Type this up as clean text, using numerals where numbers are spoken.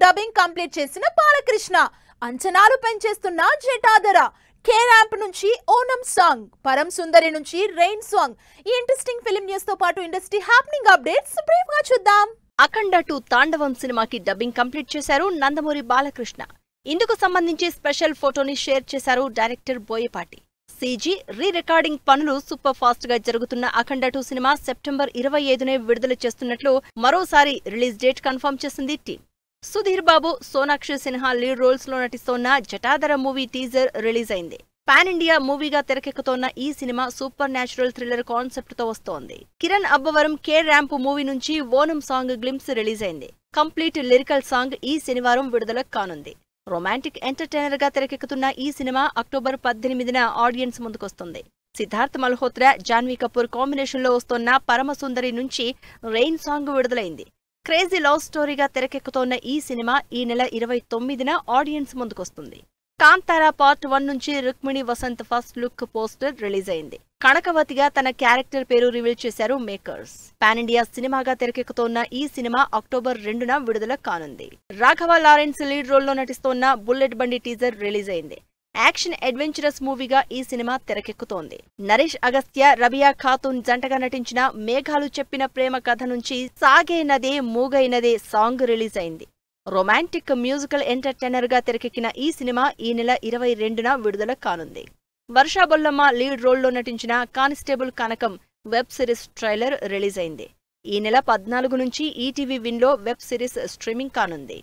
Dubbing complete చేసిన బాలకృష్ణ అంచనాలు పెంచేస్తున్న జటాదర K ramp నుంచి ఓనం సాంగ్ పరం సుందరి నుంచి రెయిన్ సాంగ్ ఈ ఇంట్రెస్టింగ్ ఫిల్మ్ న్యూస్ తో పాటు ఇండస్ట్రీ హ్యాపెనింగ్ అప్డేట్స్ బ్రీఫ్ గా చూద్దాం. అఖండ 2 తాండవం సినిమాకి డబ్బింగ్ కంప్లీట్ చేశారు నందమూరి బాలకృష్ణ. ఇందుకు సంబంధించి స్పెషల్ ఫోటోని షేర్ చేశారు director Boyapati. CG re recording పనులు సూపర్ ఫాస్ట్ గా జరుగుతున్న అఖండ 2 సినిమా సెప్టెంబర్ 25నే విడుదల చేస్తున్నట్లు మరోసారి రిలీజ్ డేట్ కన్ఫర్మ్ చేసింది team. Sudheer Babu, Sonakshi Sinha lead roles లో నటిస్తోన్న జటాదర మూవీ టీజర్ రిలీజ్ అయింది. పాన్ ఇండియా మూవీగా తెరకెక్కుతోన్న ఈ సినిమా సూపర్ న్యాచురల్ థ్రిల్లర్ కాన్సెప్ట్ తో వస్తోంది. Kiran Abbavaram K ramp movie నుంచి ఓనం సాంగ్ గ్లింప్స్ రిలీజ్ అయింది. కంప్లీట్ లిరికల్ సాంగ్ ఈ శనివారం విడుదల కానుంది. రొమాంటిక్ ఎంటర్టైనర్ గా తెరకెక్కుతున్న ఈ సినిమా అక్టోబర్ 18న ఆడియన్స్ ముందుకొస్తుంది. సిద్ధార్థ్ మల్హోత్రా, జాన్వీ కపూర్ కాంబినేషన్ లో వస్తోన్న పరమసుందరి నుంచి రెయిన్ సాంగ్ విడుదలైంది. క్రేజీ లవ్ స్టోరీగా తెరకెక్కుతోన్న ఈ సినిమా ఈ నెల 29న ఆడియన్స్ ముందుకొస్తుంది. కాంతారా పార్ట్ 1 నుంచి Rukmini Vasanth first look poster release అయింది. కనకవతిగా తన క్యారెక్టర్ పేరు రివీల్ చేశారు మేకర్స్. పాన్ ఇండియా సినిమాగా తెరకెక్కుతోన్న ఈ సినిమా అక్టోబర్ 2న విడుదల కానుంది. రాఘవ లారెన్స్ లీడ్ రోల్లో నటిస్తోన్న బుల్లెట్ బండి టీజర్ రిలీజ్ అయింది. యాక్షన్ అడ్వెంచరస్ మూవీగా ఈ సినిమా తెరకెక్కుతోంది. నరేష్ అగస్త్య, రబియా ఖాతూన్ జంటగా నటించిన మేఘాలు చెప్పిన ప్రేమ కథ నుంచి సాగే నదే మూగైనదే సాంగ్ రిలీజ్ అయింది. రొమాంటిక్ మ్యూజికల్ ఎంటర్టైనర్ గా తెరకెక్కిన ఈ సినిమా ఈ నెల 22న విడుదల కానుంది. వర్షా బొల్లమ్మ లీడ్ రోల్లో నటించిన కానిస్టేబుల్ కనకం వెబ్ సిరీస్ ట్రైలర్ రిలీజ్ అయింది. ఈ నెల 14 నుంచి ఈటీవీ విన్ లో వెబ్ సిరీస్ స్ట్రీమింగ్ కానుంది.